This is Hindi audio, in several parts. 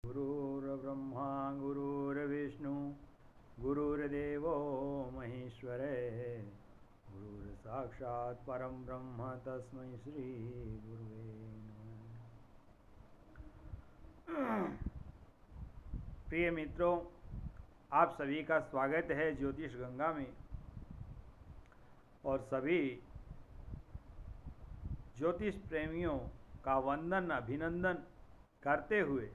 गुरुर्ब्रह्मा गुरुर्विष्णु गुरुर्देवो महेश्वर गुरुर्साक्षात् परम ब्रह्म तस्मै श्री गुरुवे नमः। प्रिय मित्रों, आप सभी का स्वागत है ज्योतिष गंगा में। और सभी ज्योतिष प्रेमियों का वंदन अभिनंदन करते हुए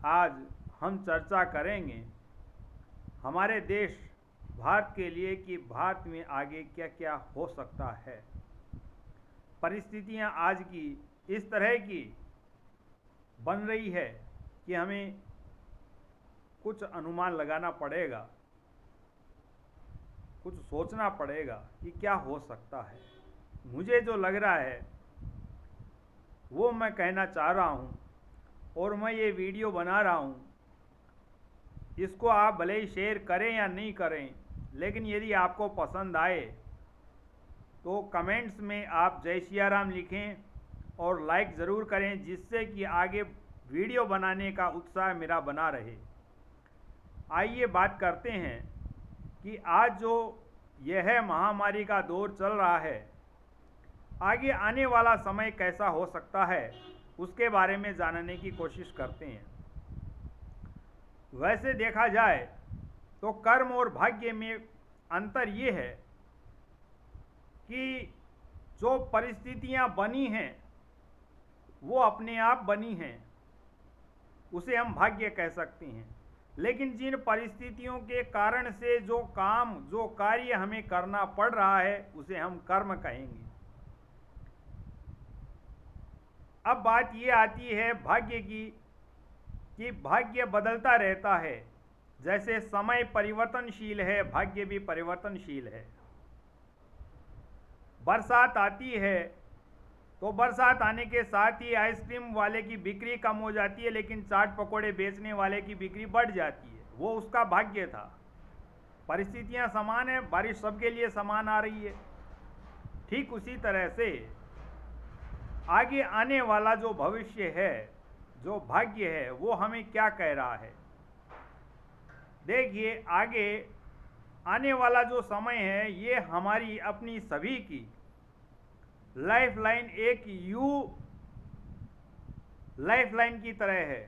आज हम चर्चा करेंगे हमारे देश भारत के लिए कि भारत में आगे क्या क्या हो सकता है। परिस्थितियां आज की इस तरह की बन रही है कि हमें कुछ अनुमान लगाना पड़ेगा, कुछ सोचना पड़ेगा कि क्या हो सकता है। मुझे जो लग रहा है वो मैं कहना चाह रहा हूँ और मैं ये वीडियो बना रहा हूँ। इसको आप भले ही शेयर करें या नहीं करें, लेकिन यदि आपको पसंद आए तो कमेंट्स में आप जय सिया राम लिखें और लाइक ज़रूर करें, जिससे कि आगे वीडियो बनाने का उत्साह मेरा बना रहे। आइए बात करते हैं कि आज जो यह महामारी का दौर चल रहा है, आगे आने वाला समय कैसा हो सकता है, उसके बारे में जानने की कोशिश करते हैं। वैसे देखा जाए तो कर्म और भाग्य में अंतर ये है कि जो परिस्थितियां बनी हैं वो अपने आप बनी हैं, उसे हम भाग्य कह सकते हैं। लेकिन जिन परिस्थितियों के कारण से जो कार्य हमें करना पड़ रहा है, उसे हम कर्म कहेंगे। अब बात ये आती है भाग्य की कि भाग्य बदलता रहता है। जैसे समय परिवर्तनशील है, भाग्य भी परिवर्तनशील है। बरसात आती है तो बरसात आने के साथ ही आइसक्रीम वाले की बिक्री कम हो जाती है, लेकिन चाट पकोड़े बेचने वाले की बिक्री बढ़ जाती है। वो उसका भाग्य था। परिस्थितियां समान है, बारिश सबके लिए समान आ रही है। ठीक उसी तरह से आगे आने वाला जो भविष्य है, जो भाग्य है, वो हमें क्या कह रहा है। देखिए, आगे आने वाला जो समय है ये हमारी अपनी सभी की लाइफ लाइन एक यू लाइफ लाइन की तरह है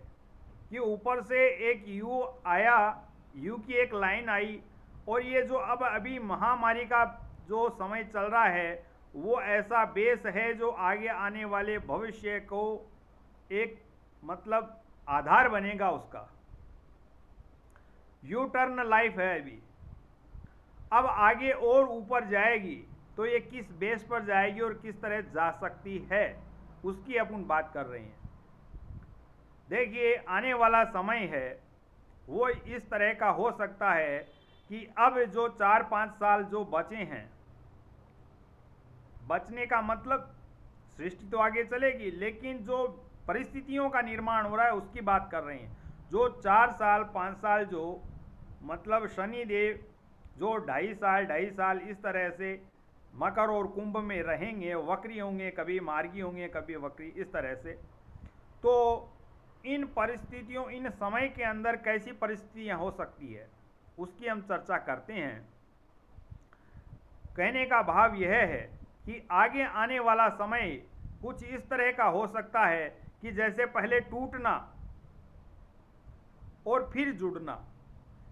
कि ऊपर से एक यू आया, यू की एक लाइन आई, और ये जो अब अभी महामारी का जो समय चल रहा है वो ऐसा बेस है जो आगे आने वाले भविष्य को एक मतलब आधार बनेगा उसका। यू टर्न लाइफ है अभी। अब आगे और ऊपर जाएगी तो ये किस बेस पर जाएगी और किस तरह जा सकती है, उसकी अपन बात कर रहे हैं। देखिए, आने वाला समय है वो इस तरह का हो सकता है कि अब जो 4-5 साल जो बचे हैं, बचने का मतलब सृष्टि तो आगे चलेगी, लेकिन जो परिस्थितियों का निर्माण हो रहा है उसकी बात कर रहे हैं। जो 4 साल 5 साल जो मतलब शनिदेव जो 2.5 साल इस तरह से मकर और कुंभ में रहेंगे, वक्री होंगे, कभी मार्गी होंगे, कभी वक्री, इस तरह से। तो इन परिस्थितियों, इन समय के अंदर कैसी परिस्थितियां हो सकती है उसकी हम चर्चा करते हैं। कहने का भाव यह है कि आगे आने वाला समय कुछ इस तरह का हो सकता है कि जैसे पहले टूटना और फिर जुड़ना,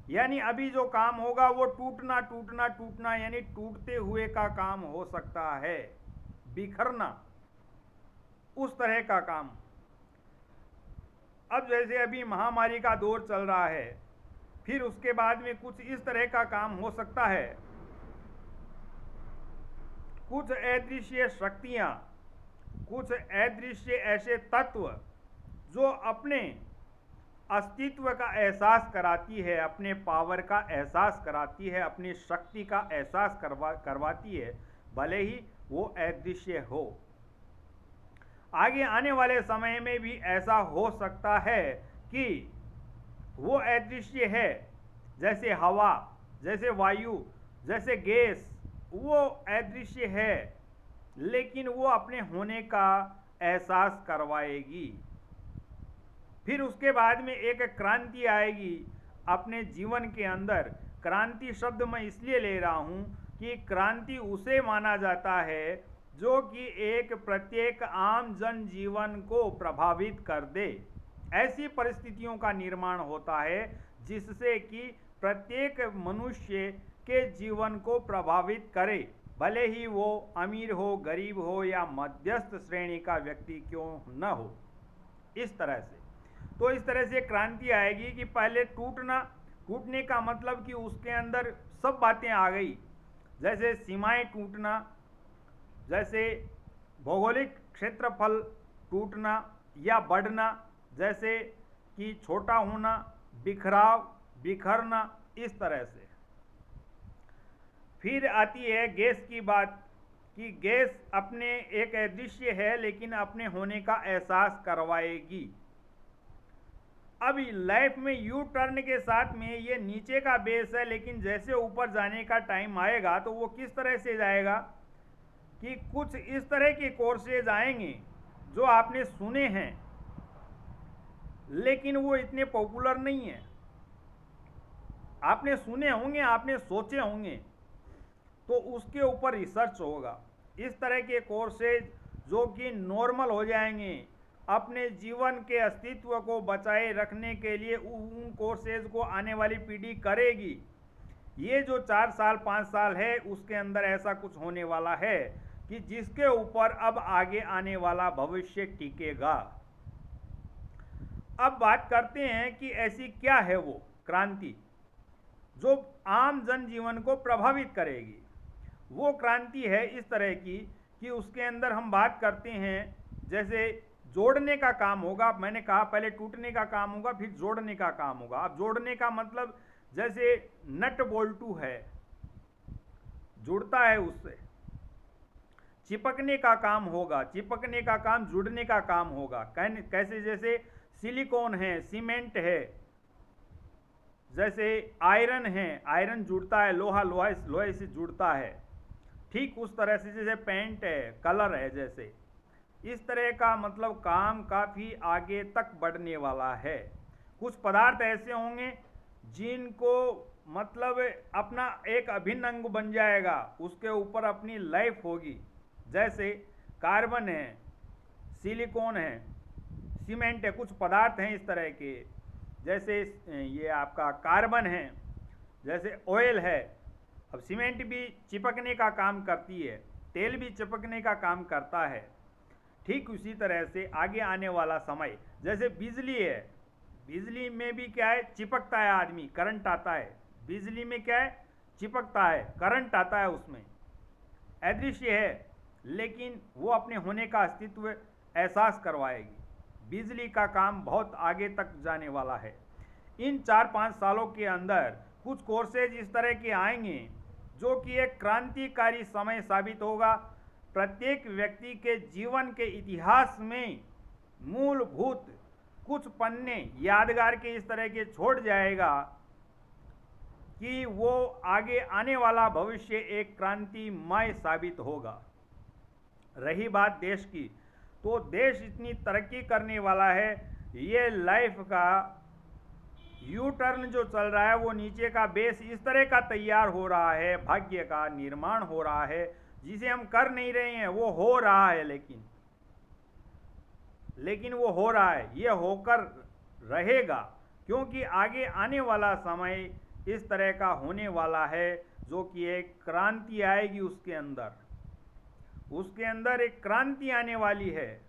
यानी अभी जो काम होगा वो टूटना टूटना टूटना, यानी टूटते हुए का काम हो सकता है, बिखरना, उस तरह का काम। अब जैसे अभी महामारी का दौर चल रहा है, फिर उसके बाद में कुछ इस तरह का काम हो सकता है। कुछ अदृश्य शक्तियां, कुछ अदृश्य ऐसे तत्व जो अपने अस्तित्व का एहसास कराती है, अपने पावर का एहसास कराती है, अपनी शक्ति का एहसास करवाती है, भले ही वो अदृश्य हो। आगे आने वाले समय में भी ऐसा हो सकता है कि वो अदृश्य है, जैसे हवा, जैसे वायु, जैसे गैस, वो अदृश्य है, लेकिन वो अपने होने का एहसास करवाएगी। फिर उसके बाद में एक क्रांति आएगी अपने जीवन के अंदर। क्रांति शब्द मैं इसलिए ले रहा हूँ कि क्रांति उसे माना जाता है जो कि एक प्रत्येक आम जन जीवन को प्रभावित कर दे। ऐसी परिस्थितियों का निर्माण होता है जिससे कि प्रत्येक मनुष्य के जीवन को प्रभावित करे, भले ही वो अमीर हो, गरीब हो या मध्यस्थ श्रेणी का व्यक्ति क्यों न हो। इस तरह से तो इस तरह से क्रांति आएगी कि पहले टूटने का मतलब कि उसके अंदर सब बातें आ गई, जैसे सीमाएं टूटना, जैसे भौगोलिक क्षेत्रफल टूटना या बढ़ना, जैसे कि छोटा होना, बिखरना, इस तरह से। फिर आती है गैस की बात कि गैस अपने एक अदृश्य है लेकिन अपने होने का एहसास करवाएगी। अब लाइफ में यू टर्न के साथ में ये नीचे का बेस है, लेकिन जैसे ऊपर जाने का टाइम आएगा तो वो किस तरह से जाएगा कि कुछ इस तरह के कोर्सेज आएंगे जो आपने सुने हैं लेकिन वो इतने पॉपुलर नहीं है। आपने सुने होंगे, आपने सोचे होंगे, तो उसके ऊपर रिसर्च होगा। इस तरह के कोर्सेज जो कि नॉर्मल हो जाएंगे, अपने जीवन के अस्तित्व को बचाए रखने के लिए उन कोर्सेज को आने वाली पीढ़ी करेगी। ये जो 4 साल 5 साल है उसके अंदर ऐसा कुछ होने वाला है कि जिसके ऊपर अब आगे आने वाला भविष्य टिकेगा। अब बात करते हैं कि ऐसी क्या है वो क्रांति जो आम जनजीवन को प्रभावित करेगी। वो क्रांति है इस तरह की कि उसके अंदर हम बात करते हैं, जैसे जोड़ने का काम होगा। मैंने कहा पहले टूटने का काम होगा, फिर जोड़ने का काम होगा। अब जोड़ने का मतलब जैसे नट बोल्टू है, जुड़ता है उससे। चिपकने का काम होगा, चिपकने का काम जुड़ने का काम होगा। कैसे? जैसे सिलिकॉन है, सीमेंट है, जैसे आयरन है, आयरन जुड़ता है, लोहे से जुड़ता है। ठीक उस तरह से जैसे पेंट है, कलर है, जैसे इस तरह का मतलब काम काफ़ी आगे तक बढ़ने वाला है। कुछ पदार्थ ऐसे होंगे जिनको मतलब अपना एक अभिन्न अंग बन जाएगा, उसके ऊपर अपनी लाइफ होगी। जैसे कार्बन है, सिलिकॉन है, सीमेंट है, कुछ पदार्थ हैं इस तरह के। जैसे ये आपका कार्बन है, जैसे ऑयल है। अब सीमेंट भी चिपकने का काम करती है, तेल भी चिपकने का काम करता है। ठीक उसी तरह से आगे आने वाला समय, जैसे बिजली है, बिजली में भी क्या है, चिपकता है आदमी, करंट आता है। बिजली में क्या है, चिपकता है, करंट आता है, उसमें अदृश्य है लेकिन वो अपने होने का अस्तित्व एहसास करवाएगी। बिजली का काम बहुत आगे तक जाने वाला है। इन 4-5 सालों के अंदर कुछ कोर्सेज इस तरह के आएंगे जो कि एक क्रांतिकारी समय साबित होगा। प्रत्येक व्यक्ति के जीवन के इतिहास में मूलभूत कुछ पन्ने यादगार के इस तरह के छोड़ जाएगा कि वो आगे आने वाला भविष्य एक क्रांतिमय साबित होगा। रही बात देश की, तो देश इतनी तरक्की करने वाला है, ये लाइफ का यू टर्न जो चल रहा है वो नीचे का बेस इस तरह का तैयार हो रहा है, भाग्य का निर्माण हो रहा है, जिसे हम कर नहीं रहे हैं, वो हो रहा है। लेकिन वो हो रहा है, ये होकर रहेगा, क्योंकि आगे आने वाला समय इस तरह का होने वाला है जो कि एक क्रांति आएगी। उसके अंदर एक क्रांति आने वाली है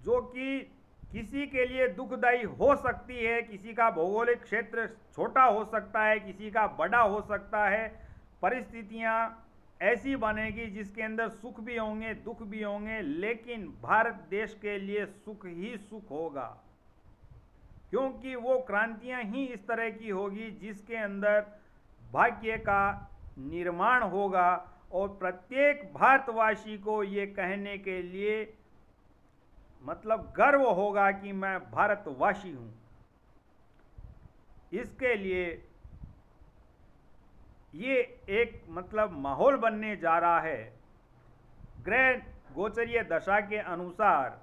जो कि किसी के लिए दुखदायी हो सकती है। किसी का भौगोलिक क्षेत्र छोटा हो सकता है, किसी का बड़ा हो सकता है। परिस्थितियां ऐसी बनेगी जिसके अंदर सुख भी होंगे, दुख भी होंगे, लेकिन भारत देश के लिए सुख ही सुख होगा, क्योंकि वो क्रांतियां ही इस तरह की होगी जिसके अंदर भाग्य का निर्माण होगा। और प्रत्येक भारतवासी को ये कहने के लिए मतलब गर्व होगा कि मैं भारतवासी हूँ। इसके लिए ये एक मतलब माहौल बनने जा रहा है। ग्रह गोचरीय दशा के अनुसार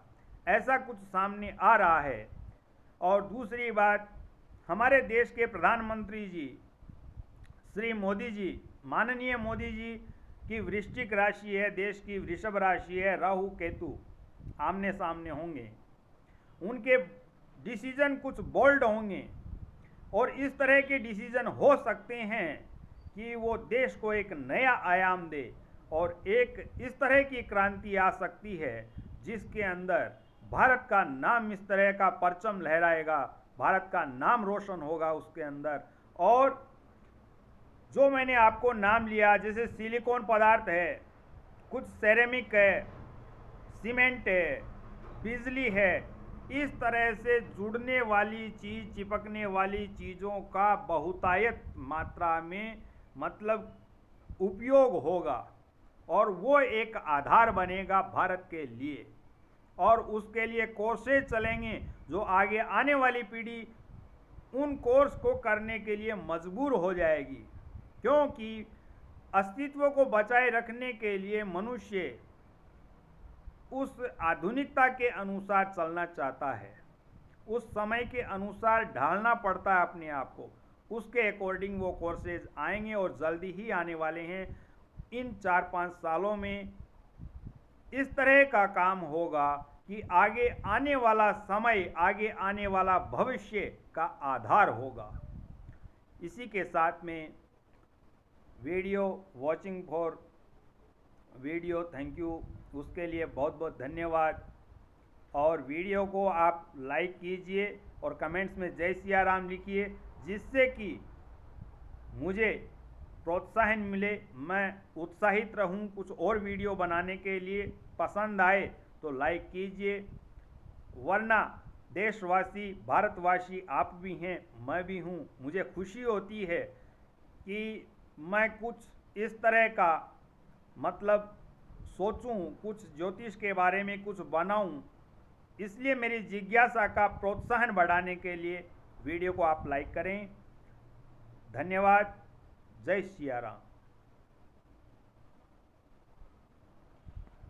ऐसा कुछ सामने आ रहा है। और दूसरी बात, हमारे देश के प्रधानमंत्री जी श्री मोदी जी, माननीय मोदी जी की वृश्चिक राशि है, देश की वृषभ राशि है, राहु केतु आमने सामने होंगे, उनके डिसीजन कुछ बोल्ड होंगे और इस तरह के डिसीजन हो सकते हैं कि वो देश को एक नया आयाम दे और एक इस तरह की क्रांति आ सकती है जिसके अंदर भारत का नाम इस तरह का परचम लहराएगा, भारत का नाम रोशन होगा उसके अंदर। और जो मैंने आपको नाम लिया, जैसे सिलिकॉन पदार्थ है, कुछ सेरेमिक है, सीमेंट है, बिजली है, इस तरह से जुड़ने वाली चीज़, चिपकने वाली चीज़ों का बहुतायत मात्रा में मतलब उपयोग होगा और वो एक आधार बनेगा भारत के लिए। और उसके लिए कोर्सेज चलेंगे जो आगे आने वाली पीढ़ी उन कोर्स को करने के लिए मजबूर हो जाएगी, क्योंकि अस्तित्व को बचाए रखने के लिए मनुष्य उस आधुनिकता के अनुसार चलना चाहता है, उस समय के अनुसार ढालना पड़ता है अपने आप को, उसके अकॉर्डिंग वो कोर्सेज आएंगे और जल्दी ही आने वाले हैं। इन 4-5 सालों में इस तरह का काम होगा कि आगे आने वाला समय, आगे आने वाला भविष्य का आधार होगा। इसी के साथ में video watching for video, thank you, उसके लिए बहुत बहुत धन्यवाद। और वीडियो को आप लाइक कीजिए और कमेंट्स में जय सिया राम लिखिए, जिससे कि मुझे प्रोत्साहन मिले, मैं उत्साहित रहूं कुछ और वीडियो बनाने के लिए। पसंद आए तो लाइक कीजिए, वरना देशवासी, भारतवासी आप भी हैं, मैं भी हूं, मुझे खुशी होती है कि मैं कुछ इस तरह का मतलब सोचूं, कुछ ज्योतिष के बारे में कुछ बनाऊं। इसलिए मेरी जिज्ञासा का प्रोत्साहन बढ़ाने के लिए वीडियो को आप लाइक करें। धन्यवाद। जय सिया राम।